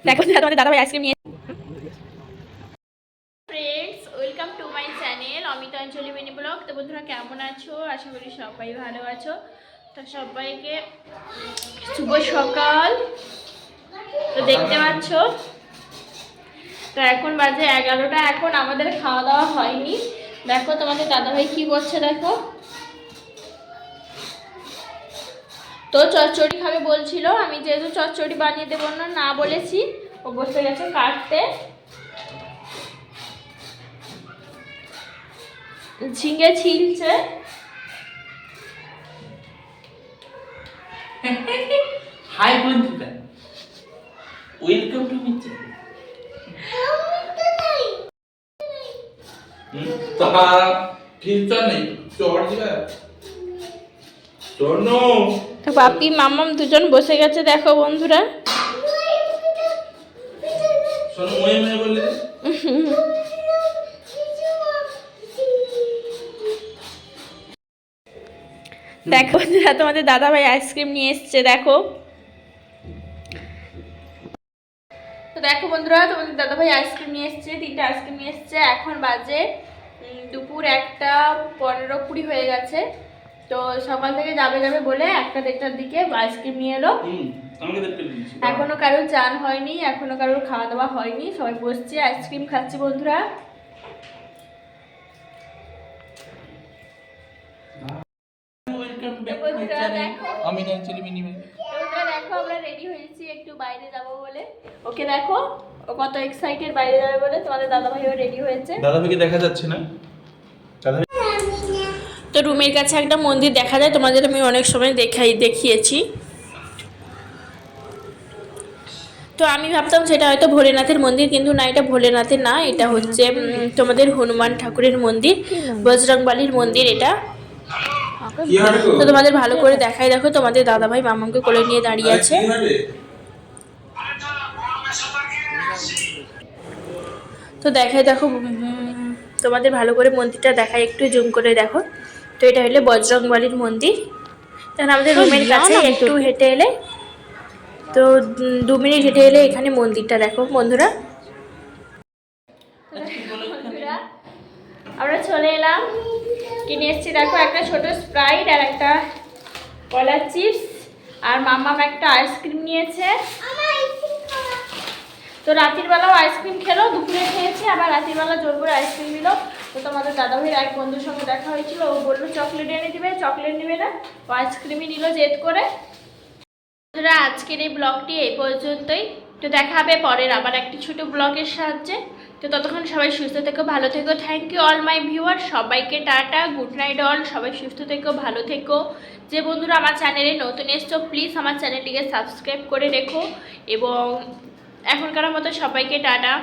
দেখো তোমাদের দাদাভাই আইসক্রিম নিয়ে friends, welcome to my channel Amita Anjali mini blog. তো বন্ধুরা কেমন আছো? আশা করি সবাই ভালো আছো। তো সবাইকে শুভ সকাল। তো দেখতে পাচ্ছ, তো এখন বাজে 11টা। এখন আমাদের খাওয়া দাওয়া হয়নি। দেখো তোমাদের দাদাভাই কি করছে, দেখো। তো চচ্চড়ি খাবে বলছিল, আমি যেহেতু চচ্চড়ি বানিয়ে দেবো না বলেছি, ও বসে গেছে কাটতে। ঝিঙে ছিলছে। হাই বন্ধুরা, ওয়েলকাম টু মাই চ্যানেল। তারা খিলতা নেই চড় দিবা শোনো। তো পাপি মাম্মাম দুজন বসে গেছে, দেখো বন্ধুরা। শোনো ময়ে ময়ে বলে দেখো বন্ধুরা, তোমাদের দাদাভাই আইসক্রিম নিয়ে এসছে, দেখো। তো দেখো বন্ধুরা, তোমাদের দাদাভাই আইসক্রিম নিয়ে এসছে, 3টে আইসক্রিম নিয়ে এসছে। এখন বাজে দুপুর 1:15-20 হয়ে গেছে। তো সকাল থেকে যাবে বলে 1টা-1:30টার দিকে আইসক্রিম নিয়ে এলো। এখনো কারোর চান হয়নি, এখনো কারোর খাওয়া দাওয়া হয়নি, সবাই বসছে আইসক্রিম খাচ্ছি বন্ধুরা। আমি অ্যাকচুয়ালি মিনিমাম দেখো আমরা রেডি হয়েছি একটু বাইরে যাব বলে। ওকে দেখো, ও কত এক্সাইটেড বাইরে যাবে বলে। তোমাদের দাদাভাইও রেডি হয়েছে। দাদাভাইকে দেখা যাচ্ছে না। তো রুমের কাছে একটা মন্দির দেখা যায়, তোমাদের আমি অনেক সময় দেখিয়েছি। তো আমি ভাবতাম সেটা হয়তো ভোলেনাথের মন্দির, কিন্তু না, এটা ভোলেনাথের না, এটা হচ্ছে তোমাদের হনুমান ঠাকুরের মন্দির, বজরংবলীর মন্দির এটা। তো তোমাদের ভালো করে দেখাই, দেখো তোমাদের দাদাভাই মামাকে কোলে নিয়ে দাঁড়িয়ে আছে। তো দেখাই, দেখো তোমাদের ভালো করে মন্দিরটা দেখাই, একটু জুম করে দেখো। তো এটা হলো বজরংবলীর মন্দির। তখন আমাদের রুমের কাছে একটু হেঁটে এলে, তো 2 মিনিট হেঁটে এলে এখানে মন্দিরটা দেখো বন্ধুরা। আমরা চলে এলাম, কিনে এসেছি দেখো একটা ছোট স্প্রাইট আর একটা কলার চিপস, আর মাম্মাম একটা আইসক্রিম নিয়েছে। তো রাতের বেলাও আইসক্রিম খেলো, দুপুরে খেয়েছে, আবার রাতের বেলা জোর করে আইসক্রিম দিল। তো তোমাদের দাদাভাইয়ের এক বন্ধুর সঙ্গে দেখা হয়েছিল, ও বললো চকলেট এনে দিবে, চকলেট নেবে না, ও আইসক্রিমই নিল জেদ করে। আজকের এই ব্লগটি এই পর্যন্তই। তো দেখা হবে পরের আবার একটি ছোট ব্লগের সাহায্যে। তো ততক্ষণ সবাই সুস্থ থেকো, ভালো থেকো। Thank you all my viewer, সবাইকে টাটা, গুড নাইট অল। সবাই সুস্থ থেকো, ভালো থেকো। যে বন্ধুরা আমার চ্যানেলে নতুন এসছো, প্লিজ আমার চ্যানেলটিকে সাবস্ক্রাইব করে রেখো। এবং এখনকার মতো সবাইকে টাটা।